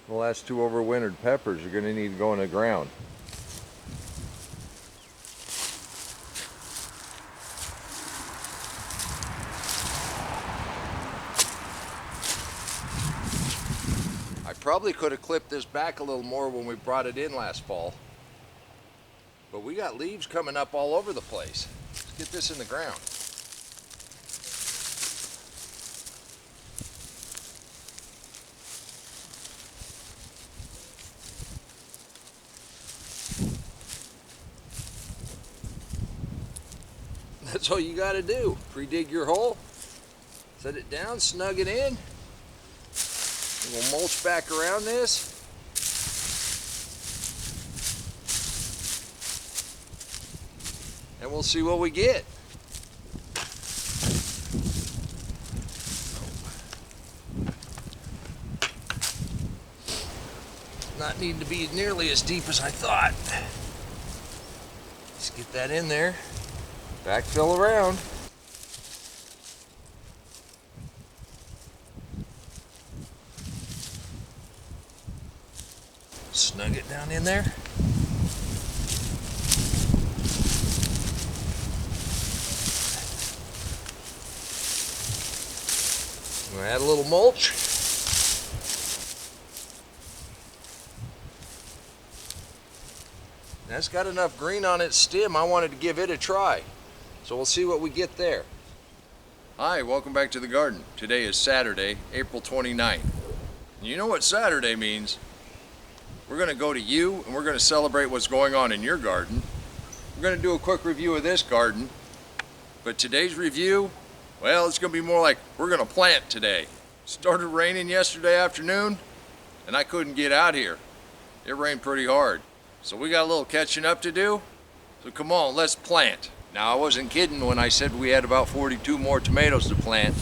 The last two overwintered peppers are going to need to go in the ground. I probably could have clipped this back a little more when we brought it in last fall. But we got leaves coming up all over the place. Let's get this in the ground. That's all you got to do. Pre-dig your hole, set it down, snug it in, and we'll mulch back around this. And we'll see what we get. Not needing to be nearly as deep as I thought. Let's get that in there. Backfill around. Snug it down in there. We'll add a little mulch. That's got enough green on its stem. I wanted to give it a try. So we'll see what we get there. Hi, welcome back to the garden. Today is Saturday, April 29th. And you know what Saturday means? We're going to go to you and we're going to celebrate what's going on in your garden. We're going to do a quick review of this garden. But today's review, well, it's going to be more like we're going to plant today. Started raining yesterday afternoon and I couldn't get out here. It rained pretty hard. So we got a little catching up to do. So come on, let's plant. Now, I wasn't kidding when I said we had about 42 more tomatoes to plant.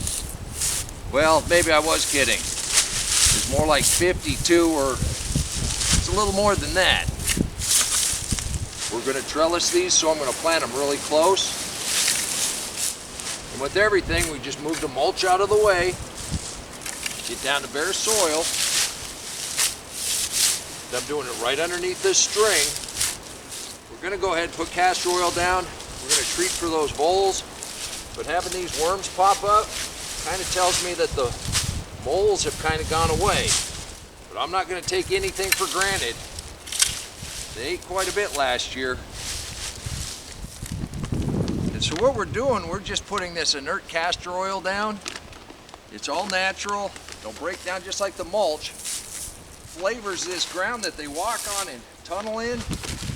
Well, maybe I was kidding. It's more like 52, or it's a little more than that. We're gonna trellis these, so I'm gonna plant them really close. And with everything, we just moved the mulch out of the way, get down to bare soil. I'm doing it right underneath this string. We're gonna go ahead and put castor oil down. We're going to treat for those voles, but having these worms pop up kind of tells me that the moles have kind of gone away. But I'm not going to take anything for granted. They ate quite a bit last year. And so what we're doing, we're just putting this inert castor oil down. It's all natural. Don't break down just like the mulch. Flavors this ground that they walk on and tunnel in.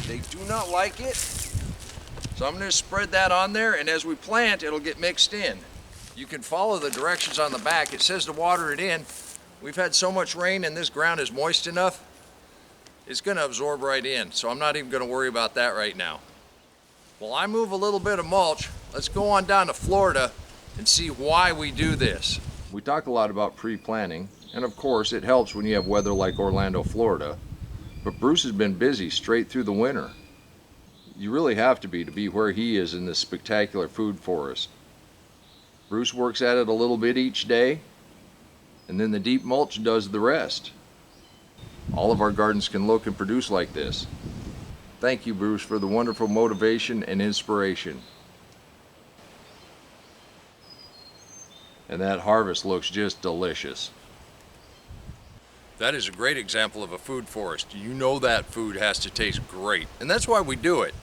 They do not like it. So I'm going to spread that on there, and as we plant, it'll get mixed in. You can follow the directions on the back. It says to water it in. We've had so much rain and this ground is moist enough, it's going to absorb right in. So I'm not even going to worry about that right now. While I move a little bit of mulch, let's go on down to Florida and see why we do this. We talk a lot about pre-planting, and of course it helps when you have weather like Orlando, Florida. But Bruce has been busy straight through the winter. You really have to be where he is in this spectacular food forest. Bruce works at it a little bit each day, and then the deep mulch does the rest. All of our gardens can look and produce like this. Thank you, Bruce, for the wonderful motivation and inspiration. And that harvest looks just delicious. That is a great example of a food forest. You know that food has to taste great, and that's why we do it.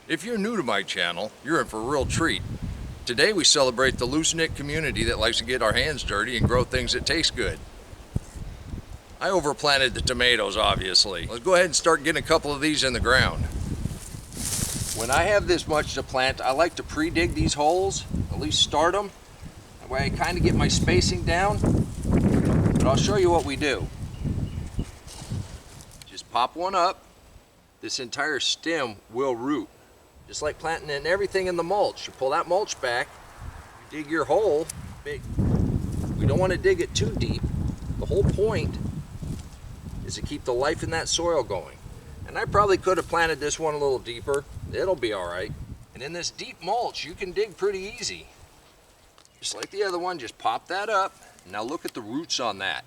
If you're new to my channel, you're in for a real treat. Today we celebrate the loose-knit community that likes to get our hands dirty and grow things that taste good. I overplanted the tomatoes, obviously. Let's go ahead and start getting a couple of these in the ground. When I have this much to plant, I like to pre-dig these holes, at least start them. That way I kind of get my spacing down. But I'll show you what we do. Just pop one up. This entire stem will root. Just like planting in everything in the mulch. You pull that mulch back, you dig your hole big. We don't want to dig it too deep. The whole point is to keep the life in that soil going. And I probably could have planted this one a little deeper. It'll be all right. And in this deep mulch, you can dig pretty easy. Just like the other one, just pop that up. Now look at the roots on that.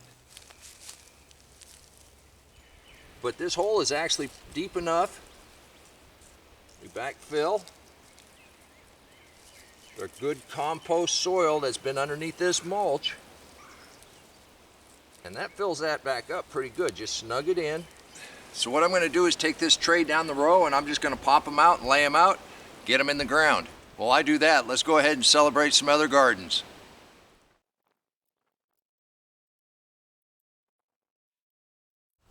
But this hole is actually deep enough. We backfill. They're good compost soil that's been underneath this mulch. And that fills that back up pretty good. Just snug it in. So what I'm going to do is take this tray down the row and I'm just going to pop them out and lay them out, get them in the ground. While I do that, let's go ahead and celebrate some other gardens.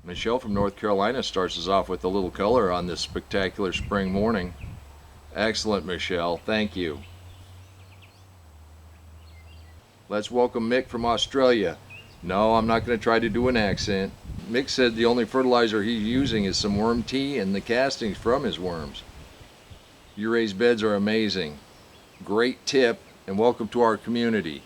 Michelle from North Carolina starts us off with a little color on this spectacular spring morning. Excellent, Michelle. Thank you. Let's welcome Mick from Australia. No, I'm not going to try to do an accent. Mick said the only fertilizer he's using is some worm tea and the castings from his worms. Your raised beds are amazing. Great tip, and welcome to our community.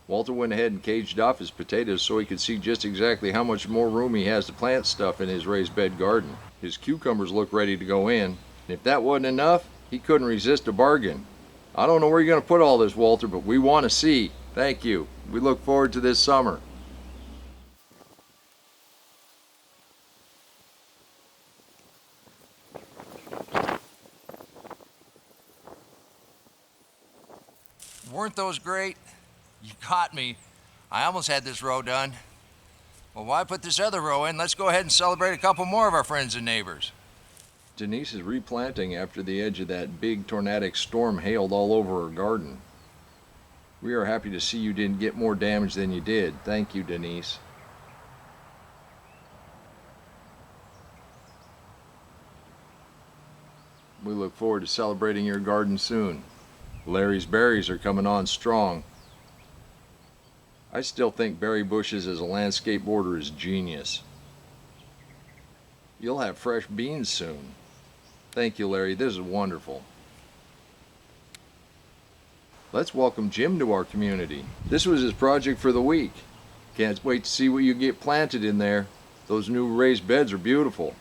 Walter went ahead and caged off his potatoes so he could see just exactly how much more room he has to plant stuff in his raised bed garden. His cucumbers look ready to go in, and if that wasn't enough, he couldn't resist a bargain. I don't know where you're going to put all this, Walter, but we want to see. Thank you. We look forward to this summer. Weren't those great? You caught me. I almost had this row done. Well, why put this other row in? Let's go ahead and celebrate a couple more of our friends and neighbors. Denise is replanting after the edge of that big tornadic storm hailed all over her garden. We are happy to see you didn't get more damage than you did. Thank you, Denise. We look forward to celebrating your garden soon. Larry's berries are coming on strong. I still think berry bushes as a landscape border is genius. You'll have fresh beans soon. Thank you, Larry. This is wonderful. Let's welcome Jim to our community. This was his project for the week. Can't wait to see what you get planted in there. Those new raised beds are beautiful.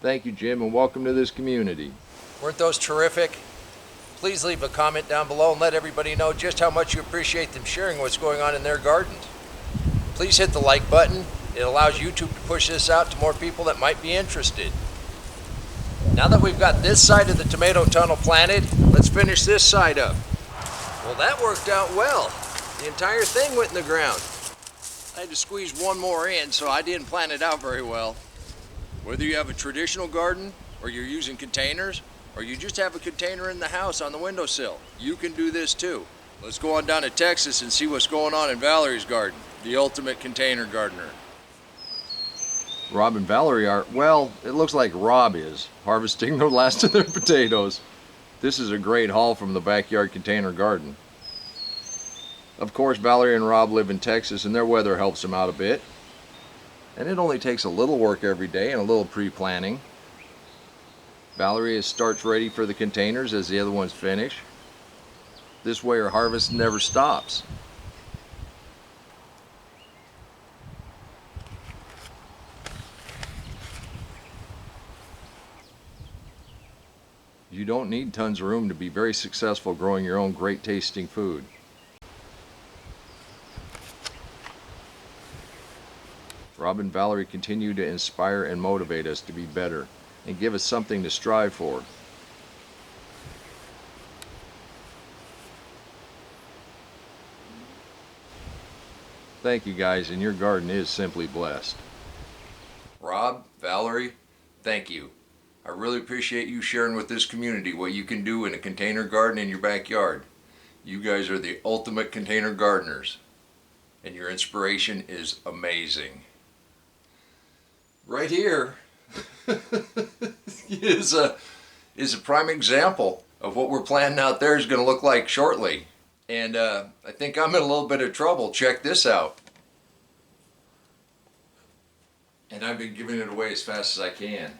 Thank you, Jim, and welcome to this community. Weren't those terrific? Please leave a comment down below and let everybody know just how much you appreciate them sharing what's going on in their gardens. Please hit the like button. It allows YouTube to push this out to more people that might be interested. Now that we've got this side of the tomato tunnel planted, let's finish this side up. Well, that worked out well. The entire thing went in the ground. I had to squeeze one more in, so I didn't plan it out very well. Whether you have a traditional garden, or you're using containers, or you just have a container in the house on the windowsill, you can do this too. Let's go on down to Texas and see what's going on in Valerie's garden, the ultimate container gardener. Rob and Valerie are, well, it looks like Rob is, harvesting the last of their potatoes. This is a great haul from the backyard container garden. Of course, Valerie and Rob live in Texas and their weather helps them out a bit. And it only takes a little work every day and a little pre-planning. Valerie starts ready for the containers as the other ones finish. This way her harvest never stops. You don't need tons of room to be very successful growing your own great tasting food. Rob and Valerie continue to inspire and motivate us to be better and give us something to strive for. Thank you guys, and your garden is simply blessed. Rob, Valerie, thank you. I really appreciate you sharing with this community what you can do in a container garden in your backyard. You guys are the ultimate container gardeners, and your inspiration is amazing. Right here is a prime example of what we're planning out there is going to look like shortly. And I think I'm in a little bit of trouble. Check this out. And I've been giving it away as fast as I can.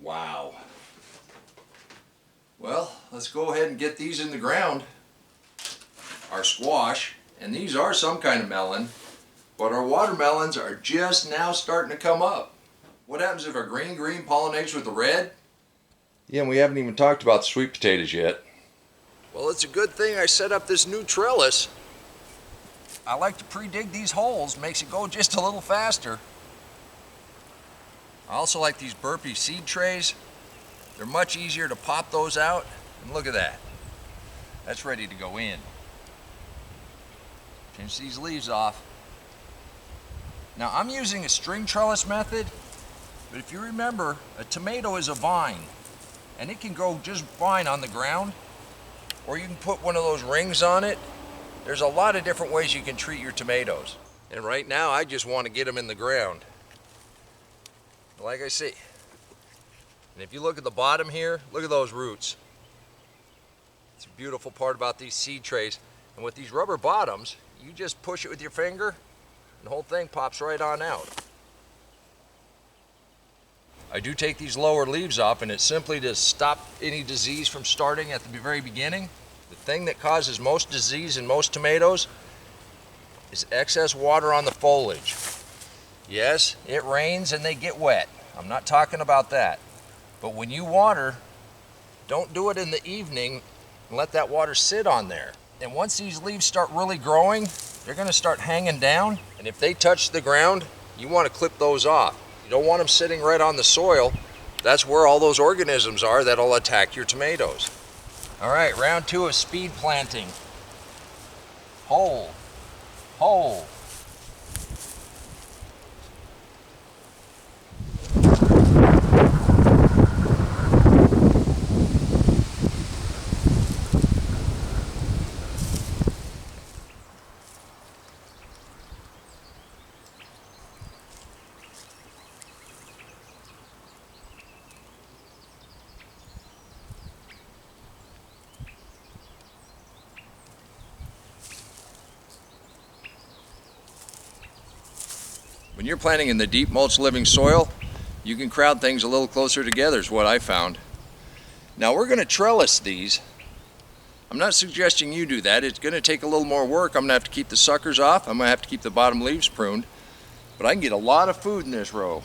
Wow. Well, let's go ahead and get these in the ground. Our squash, and these are some kind of melon, but our watermelons are just now starting to come up. What happens if our green pollinates with the red? Yeah, and we haven't even talked about the sweet potatoes yet. Well, it's a good thing I set up this new trellis. I like to pre-dig these holes, makes it go just a little faster. I also like these burpee seed trays. They're much easier to pop those out. And look at that. That's ready to go in. Pinch these leaves off. Now I'm using a string trellis method, but if you remember, a tomato is a vine, and it can grow just fine on the ground, or you can put one of those rings on it. There's a lot of different ways you can treat your tomatoes. And right now I just want to get them in the ground. Like I say, and if you look at the bottom here, look at those roots. It's a beautiful part about these seed trays. And with these rubber bottoms, you just push it with your finger and the whole thing pops right on out. I do take these lower leaves off, and it's simply to stop any disease from starting at the very beginning. The thing that causes most disease in most tomatoes is excess water on the foliage. Yes, it rains and they get wet. I'm not talking about that. But when you water, don't do it in the evening and let that water sit on there. And once these leaves start really growing, they're going to start hanging down. And if they touch the ground, you want to clip those off. You don't want them sitting right on the soil. That's where all those organisms are that'll attack your tomatoes. All right, round 2 of speed planting. Hole, hole. When you're planting in the deep mulch living soil, you can crowd things a little closer together is what I found. Now we're going to trellis these. I'm not suggesting you do that. It's going to take a little more work. I'm going to have to keep the suckers off. I'm going to have to keep the bottom leaves pruned. But I can get a lot of food in this row.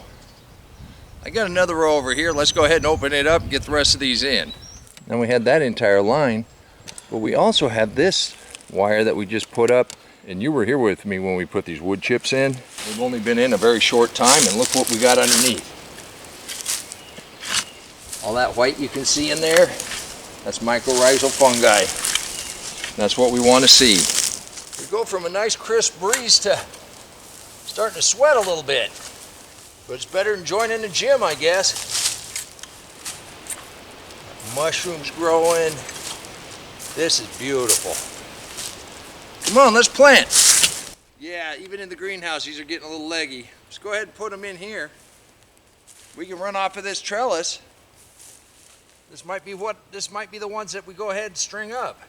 I got another row over here. Let's go ahead and open it up and get the rest of these in. Now we had that entire line, but we also had this wire that we just put up. And you were here with me when we put these wood chips in. We've only been in a very short time, and look what we got underneath. All that white you can see in there, that's mycorrhizal fungi. That's what we want to see. We go from a nice crisp breeze to starting to sweat a little bit. But it's better than joining the gym, I guess. Mushrooms growing. This is beautiful. Come on, let's plant. Yeah, even in the greenhouse, these are getting a little leggy. Let's go ahead and put them in here. We can run off of this trellis. This might be the ones that we go ahead and string up.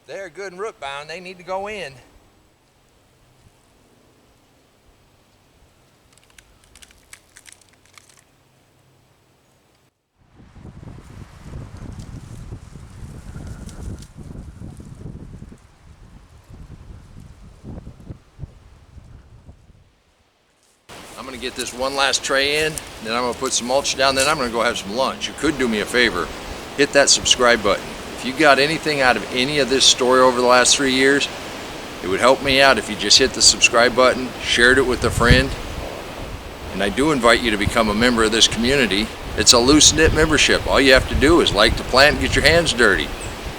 They're good and root bound. They need to go in. I'm going to get this one last tray in, then I'm going to put some mulch down, then I'm going to go have some lunch. You could do me a favor, hit that subscribe button. If you got anything out of any of this story over the last 3 years, it would help me out if you just hit the subscribe button, shared it with a friend, and I do invite you to become a member of this community. It's a loose-knit membership. All you have to do is like to plant and get your hands dirty.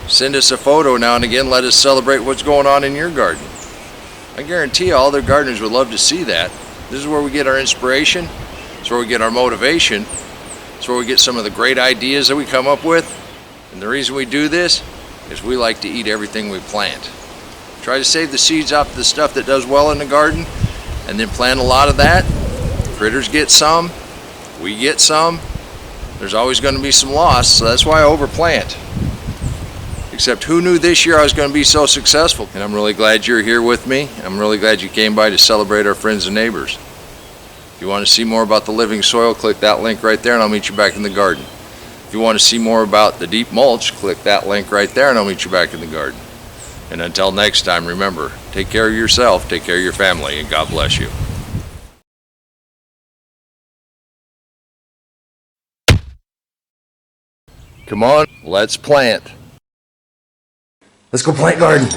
Send us a photo now and again, let us celebrate what's going on in your garden. I guarantee all other gardeners would love to see that. This is where we get our inspiration. It's where we get our motivation. It's where we get some of the great ideas that we come up with. And the reason we do this is we like to eat everything we plant. Try to save the seeds off the stuff that does well in the garden, and then plant a lot of that. Critters get some, we get some. There's always going to be some loss, so that's why I overplant. Except who knew this year I was going to be so successful? And I'm really glad you're here with me. I'm really glad you came by to celebrate our friends and neighbors. If you want to see more about the living soil, click that link right there and I'll meet you back in the garden. If you want to see more about the deep mulch, click that link right there and I'll meet you back in the garden. And until next time, remember, take care of yourself, take care of your family, and God bless you. Come on, let's plant. Let's go plant garden.